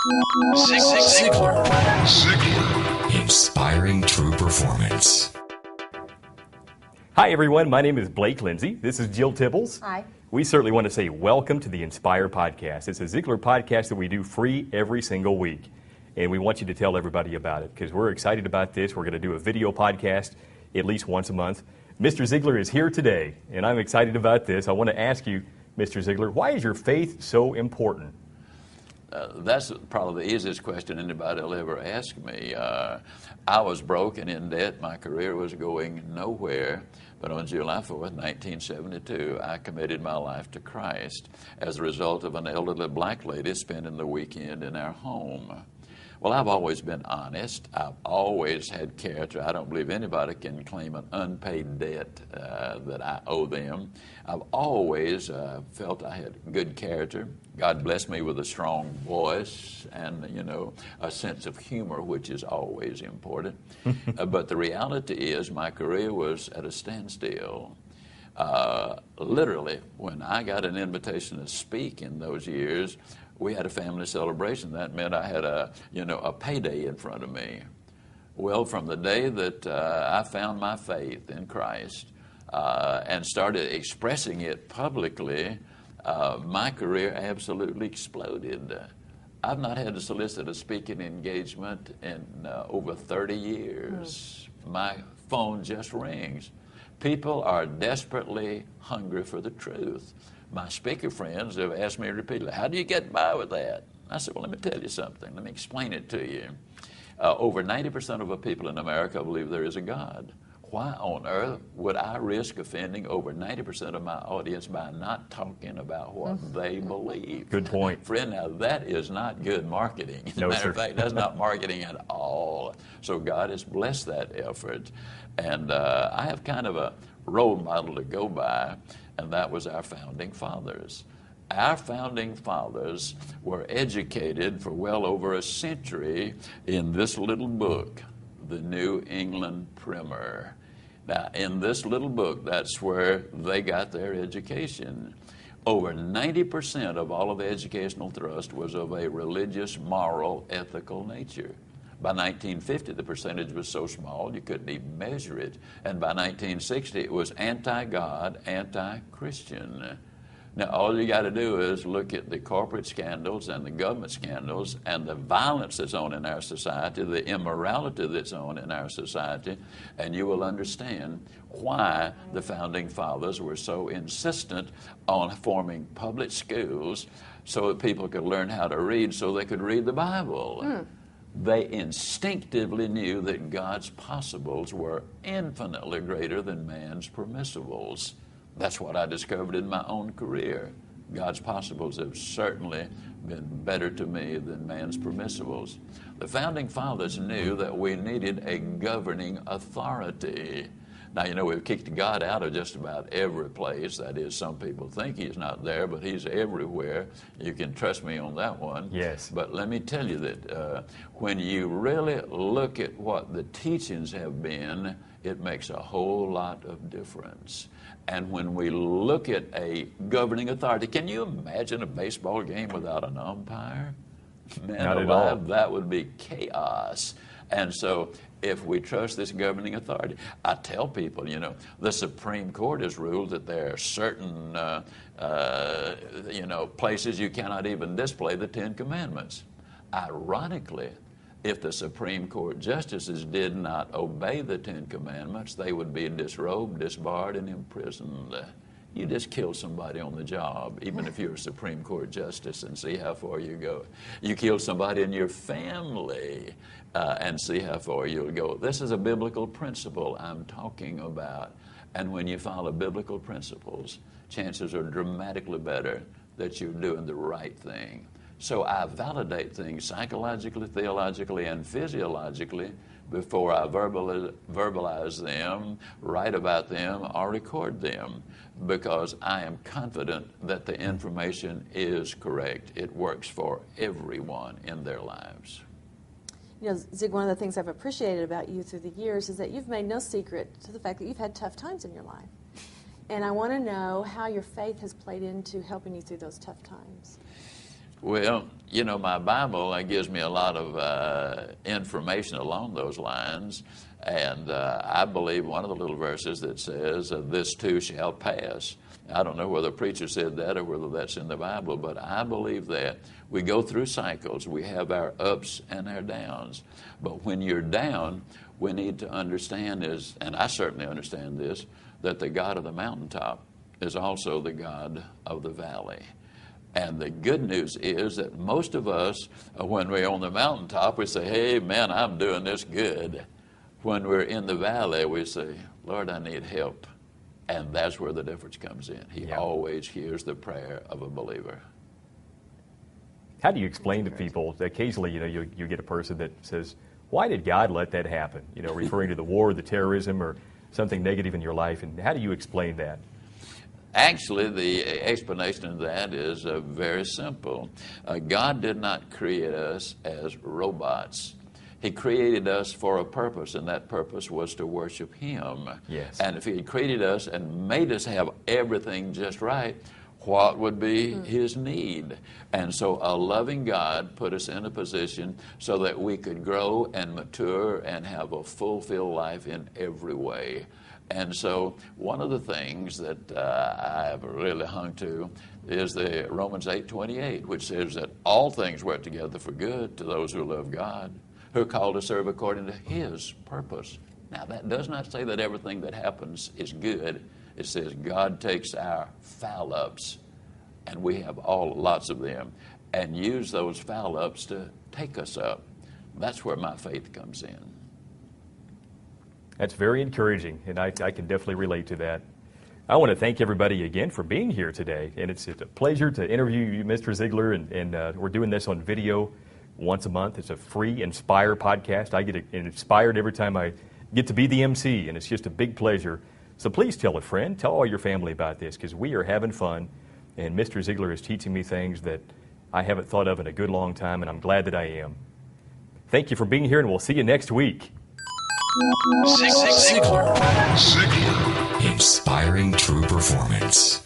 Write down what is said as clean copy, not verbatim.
ZIG ZIGLAR. ZIGLAR. Inspiring true performance. Hi, everyone. My name is Blake Lindsay. This is Jill Tibbles. Hi. We certainly want to say welcome to the Inspire podcast. It's a Ziglar podcast that we do free every single week. And we want you to tell everybody about it because we're excited about this. We're going to do a video podcast at least once a month. Mr. Ziglar is here today, and I'm excited about this. I want to ask you, Mr. Ziglar, why is your faith so important? That's probably the easiest question anybody will ever ask me. I was broke and in debt. My career was going nowhere. But on July 4th, 1972, I committed my life to Christ as a result of an elderly black lady spending the weekend in our home. Well, I've always been honest. I've always had character. I don't believe anybody can claim an unpaid debt that I owe them. I've always felt I had good character. God blessed me with a strong voice and, a sense of humor, which is always important. But the reality is my career was at a standstill. Literally, when I got an invitation to speak in those years, we had a family celebration. That meant I had a payday in front of me. Well, from the day that I found my faith in Christ and started expressing it publicly, my career absolutely exploded. I've not had to solicit a speaking engagement in over 30 years. My phone just rings. People are desperately hungry for the truth. My speaker friends have asked me repeatedly, how do you get by with that? I said, well, let me tell you something. Let me explain it to you. Over 90% of the people in America believe there is a God. Why on earth would I risk offending over 90% of my audience by not talking about what they believe? Good point. Friend, now that is not good marketing. As No, a matter sir. of fact, that's not marketing at all. So God has blessed that effort. And I have kind of a role model to go by, and that was our founding fathers. Our founding fathers were educated for well over a century in this little book, the New England Primer. Now, in this little book, that's where they got their education. Over 90% of all of the educational thrust was of a religious, moral, ethical nature. By 1950, the percentage was so small you couldn't even measure it. And by 1960, it was anti-God, anti-Christian. Now, all you got to do is look at the corporate scandals and the government scandals and the violence that's on in our society, the immorality that's on in our society, and you will understand why the Founding Fathers were so insistent on forming public schools so that people could learn how to read so they could read the Bible. They instinctively knew that God's possibles were infinitely greater than man's permissibles. That's what I discovered in my own career. God's possibles have certainly been better to me than man's permissibles. The Founding Fathers knew that we needed a governing authority. Now, we've kicked God out of just about every place. That is, some people think he's not there, but he's everywhere. You can trust me on that one. Yes. But let me tell you that when you really look at what the teachings have been, it makes a whole lot of difference. And when we look at a governing authority, can you imagine a baseball game without an umpire? Man Not at alive, all. that would be chaos. And so if we trust this governing authority, I tell people, the Supreme Court has ruled that there are certain, places you cannot even display the Ten Commandments. Ironically, if the Supreme Court justices did not obey the Ten Commandments, they would be disrobed, disbarred, and imprisoned. You just kill somebody on the job, even if you're a Supreme Court justice, and see how far you go. You kill somebody in your family and see how far you'll go. This is a biblical principle I'm talking about. And when you follow biblical principles, chances are dramatically better that you're doing the right thing. So I validate things psychologically, theologically, and physiologically before I verbalize them, write about them, or record them, because I am confident that the information is correct. It works for everyone in their lives. Zig, one of the things I've appreciated about you through the years is that you've made no secret to the fact that you've had tough times in your life. And I want to know how your faith has played into helping you through those tough times. Well, you know, my Bible gives me a lot of information along those lines. And I believe one of the little verses that says, this too shall pass. I don't know whether a preacher said that or whether that's in the Bible, but I believe that. We go through cycles. We have our ups and our downs. But when you're down, we need to understand is, and I certainly understand this, that the God of the mountaintop is also the God of the valley. And the good news is that most of us, when we're on the mountaintop, we say, hey, man, I'm doing this good. When we're in the valley, we say, Lord, I need help. And that's where the difference comes in. He always hears the prayer of a believer. How do you explain to people, occasionally, you get a person that says, why did God let that happen? Referring to the war, the terrorism, or something negative in your life. And how do you explain that? Actually, the explanation of that is very simple. God did not create us as robots. He created us for a purpose, and that purpose was to worship Him. Yes. And if He had created us and made us have everything just right, what would be His need? And so a loving God put us in a position so that we could grow and mature and have a fulfilled life in every way. And so one of the things that I have really hung to is the Romans 8:28, which says that all things work together for good to those who love God, who are called to serve according to His purpose. Now, that does not say that everything that happens is good. It says God takes our foul-ups, and we have lots of them, and use those foul-ups to take us up. That's where my faith comes in. That's very encouraging, and I can definitely relate to that. I want to thank everybody again for being here today, and it's a pleasure to interview you, Mr. Ziegler, and we're doing this on video once a month. It's a free Inspire podcast. I get inspired every time I get to be the MC, and it's just a big pleasure. So please tell a friend, tell all your family about this, because we are having fun, and Mr. Ziegler is teaching me things that I haven't thought of in a good long time, and I'm glad that I am. Thank you for being here, and we'll see you next week. ZIG ZIGLAR. Inspiring true performance.